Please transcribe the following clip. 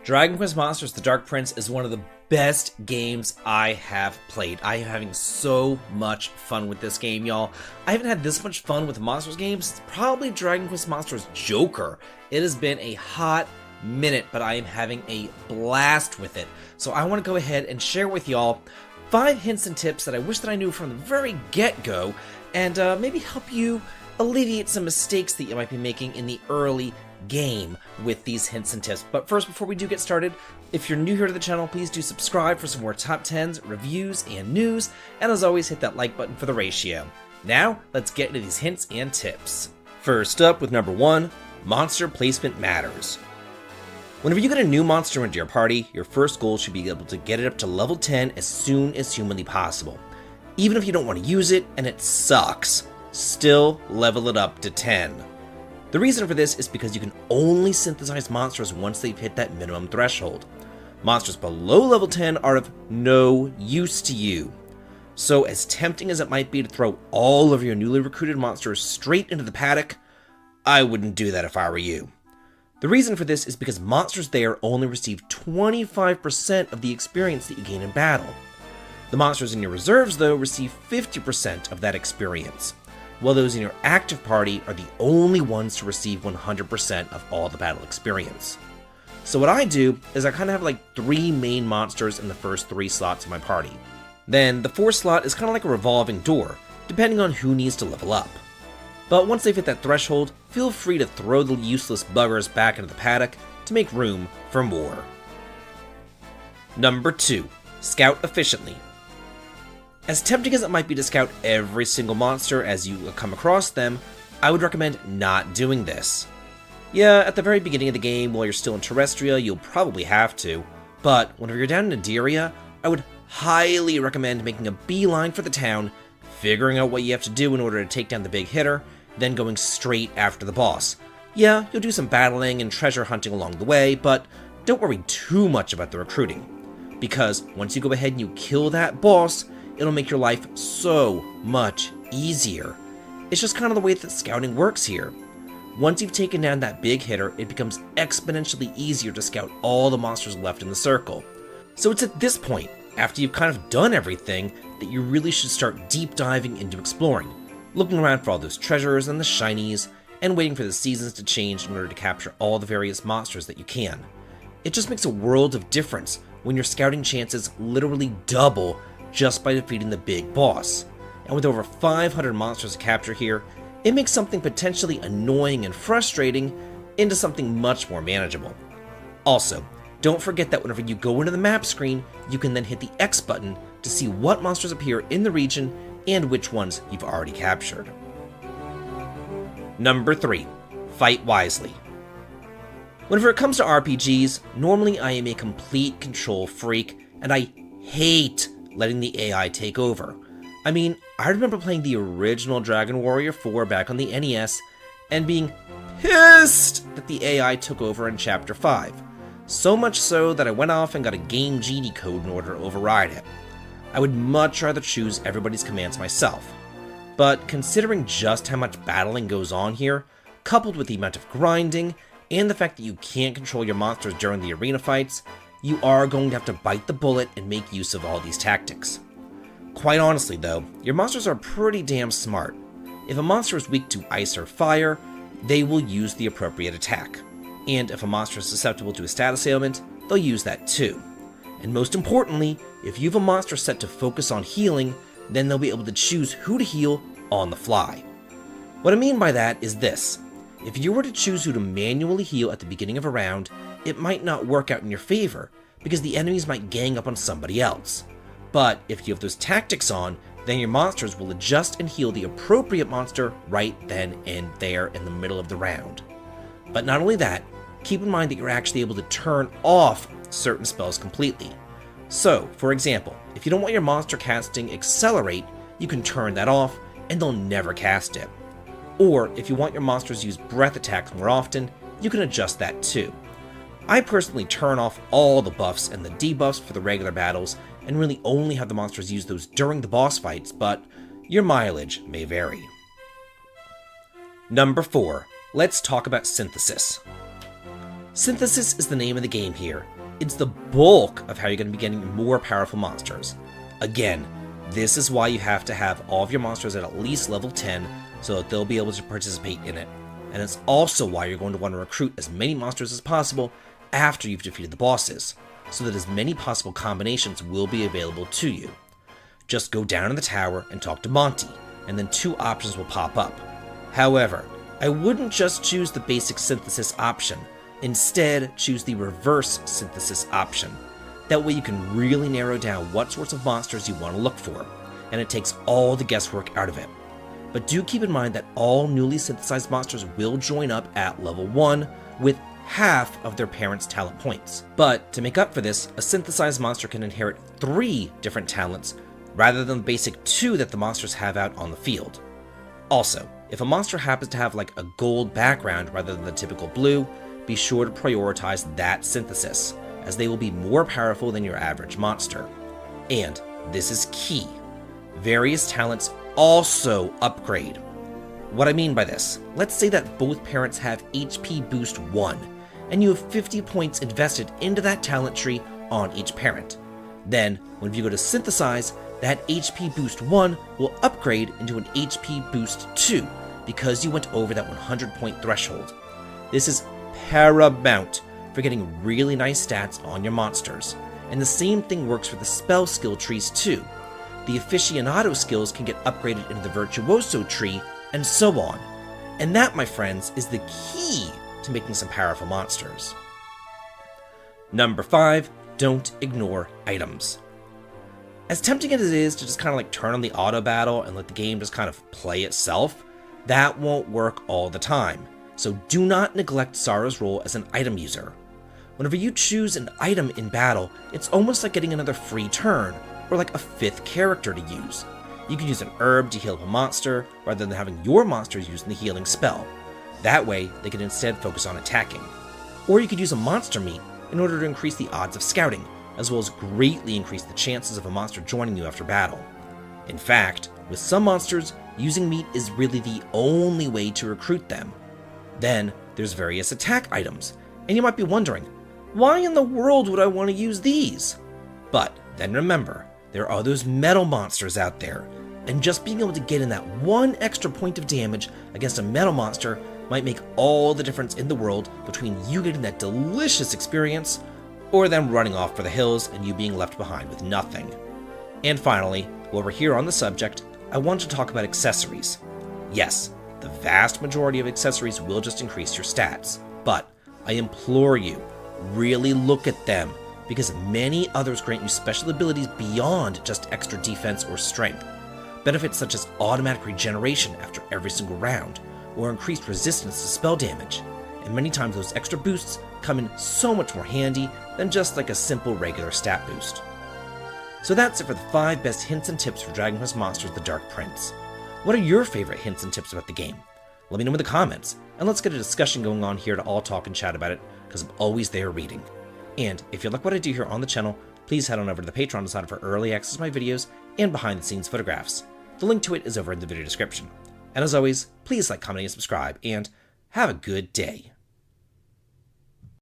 Dragon Quest Monsters: The Dark Prince is one of the best games I have played. I am having so much fun with this game, y'all. I haven't had this much fun with Monsters games since probably Dragon Quest Monsters Joker. It has been a hot minute, but I am having a blast with it. So I want to go ahead and share with y'all 5 hints and tips that I wish that I knew from the very get-go, and maybe help you alleviate some mistakes that you might be making in the early game with these hints and tips. But first, before we do get started, if you're new here to the channel, please do subscribe for some more top 10s, reviews, and news, and as always, hit that like button for the ratio. Now, let's get into these hints and tips. First up with number 1, monster placement matters. Whenever you get a new monster into your party, your first goal should be able to get it up to level 10 as soon as humanly possible. Even if you don't want to use it and it sucks, still level it up to 10. The reason for this is because you can only synthesize monsters once they've hit that minimum threshold. Monsters below level 10 are of no use to you. So as tempting as it might be to throw all of your newly recruited monsters straight into the paddock, I wouldn't do that if I were you. The reason for this is because monsters there only receive 25% of the experience that you gain in battle. The monsters in your reserves, though, receive 50% of that experience, while those in your active party are the only ones to receive 100% of all the battle experience. So what I do is I kind of have like 3 main monsters in the first 3 slots of my party. Then the 4th slot is kind of like a revolving door, depending on who needs to level up. But once they've hit that threshold, feel free to throw the useless buggers back into the paddock to make room for more. Number 2, scout efficiently. As tempting as it might be to scout every single monster as you come across them, I would recommend not doing this. Yeah, at the very beginning of the game, while you're still in Terrestria, you'll probably have to, but whenever you're down in Naderia, I would highly recommend making a beeline for the town, figuring out what you have to do in order to take down the big hitter, then going straight after the boss. Yeah, you'll do some battling and treasure hunting along the way, but don't worry too much about the recruiting, because once you go ahead and you kill that boss, it'll make your life so much easier. It's just kind of the way that scouting works here. Once you've taken down that big hitter, it becomes exponentially easier to scout all the monsters left in the circle. So it's at this point, after you've kind of done everything, that you really should start deep diving into exploring, looking around for all those treasures and the shinies, and waiting for the seasons to change in order to capture all the various monsters that you can. It just makes a world of difference when your scouting chances literally double just by defeating the big boss. And with over 500 monsters to capture here, it makes something potentially annoying and frustrating into something much more manageable. Also, don't forget that whenever you go into the map screen, you can then hit the X button to see what monsters appear in the region and which ones you've already captured. Number 3, fight wisely. Whenever it comes to RPGs, normally I am a complete control freak, and I hate letting the AI take over. I mean, I remember playing the original Dragon Warrior 4 back on the NES, and being pissed that the AI took over in Chapter 5. So much so that I went off and got a Game Genie code in order to override it. I would much rather choose everybody's commands myself. But considering just how much battling goes on here, coupled with the amount of grinding, and the fact that you can't control your monsters during the arena fights, you are going to have to bite the bullet and make use of all these tactics. Quite honestly though, your monsters are pretty damn smart. If a monster is weak to ice or fire, they will use the appropriate attack. And if a monster is susceptible to a status ailment, they'll use that too. And most importantly, if you have a monster set to focus on healing, then they'll be able to choose who to heal on the fly. What I mean by that is this: if you were to choose who to manually heal at the beginning of a round, it might not work out in your favor, because the enemies might gang up on somebody else. But if you have those tactics on, then your monsters will adjust and heal the appropriate monster right then and there in the middle of the round. But not only that, keep in mind that you're actually able to turn off certain spells completely. So, for example, if you don't want your monster casting Accelerate, you can turn that off and they'll never cast it. Or if you want your monsters to use breath attacks more often, you can adjust that too. I personally turn off all the buffs and the debuffs for the regular battles, and really only have the monsters use those during the boss fights, but your mileage may vary. Number 4, let's talk about synthesis. Synthesis is the name of the game here. It's the bulk of how you're going to be getting more powerful monsters. Again, this is why you have to have all of your monsters at least level 10 so that they'll be able to participate in it. And it's also why you're going to want to recruit as many monsters as possible after you've defeated the bosses, so that as many possible combinations will be available to you. Just go down in the tower and talk to Monty, and then 2 options will pop up. However, I wouldn't just choose the basic synthesis option. Instead, choose the reverse synthesis option. That way you can really narrow down what sorts of monsters you want to look for, and it takes all the guesswork out of it. But do keep in mind that all newly synthesized monsters will join up at level 1 with half of their parents' talent points. But to make up for this, a synthesized monster can inherit 3 different talents rather than the basic 2 that the monsters have out on the field. Also, if a monster happens to have like a gold background rather than the typical blue, be sure to prioritize that synthesis, as they will be more powerful than your average monster. And this is key. Various talents also upgrade. What I mean by this, let's say that both parents have HP boost 1, and you have 50 points invested into that talent tree on each parent. Then, when you go to synthesize, that HP boost 1 will upgrade into an HP boost 2 because you went over that 100 point threshold. This is paramount for getting really nice stats on your monsters, and the same thing works for the spell skill trees too. The aficionado skills can get upgraded into the virtuoso tree, and so on. And that, my friends, is the key to making some powerful monsters. Number 5, don't ignore items. As tempting as it is to just kind of like turn on the auto battle and let the game just kind of play itself, that won't work all the time. So do not neglect Sorrow's role as an item user. Whenever you choose an item in battle, it's almost like getting another free turn, or like a 5th character to use. You can use an herb to heal up a monster, rather than having your monsters using the healing spell. That way, they can instead focus on attacking. Or you could use a monster meat in order to increase the odds of scouting, as well as greatly increase the chances of a monster joining you after battle. In fact, with some monsters, using meat is really the only way to recruit them. Then, there's various attack items, and you might be wondering, why in the world would I want to use these? But then remember, there are those metal monsters out there, and just being able to get in that 1 extra point of damage against a metal monster might make all the difference in the world between you getting that delicious experience or them running off for the hills and you being left behind with nothing. And finally, while we're here on the subject, I want to talk about accessories. Yes, the vast majority of accessories will just increase your stats, but I implore you, really look at them, because many others grant you special abilities beyond just extra defense or strength. Benefits such as automatic regeneration after every single round, or increased resistance to spell damage. And many times those extra boosts come in so much more handy than just like a simple regular stat boost. So that's it for the 5 best hints and tips for Dragon Quest Monsters: The Dark Prince. What are your favorite hints and tips about the game? Let me know in the comments, and let's get a discussion going on here to all talk and chat about it, because I'm always there reading. And if you like what I do here on the channel, please head on over to the Patreon to sign up for early access to my videos and behind the scenes photographs. The link to it is over in the video description. And as always, please like, comment, and subscribe, and have a good day.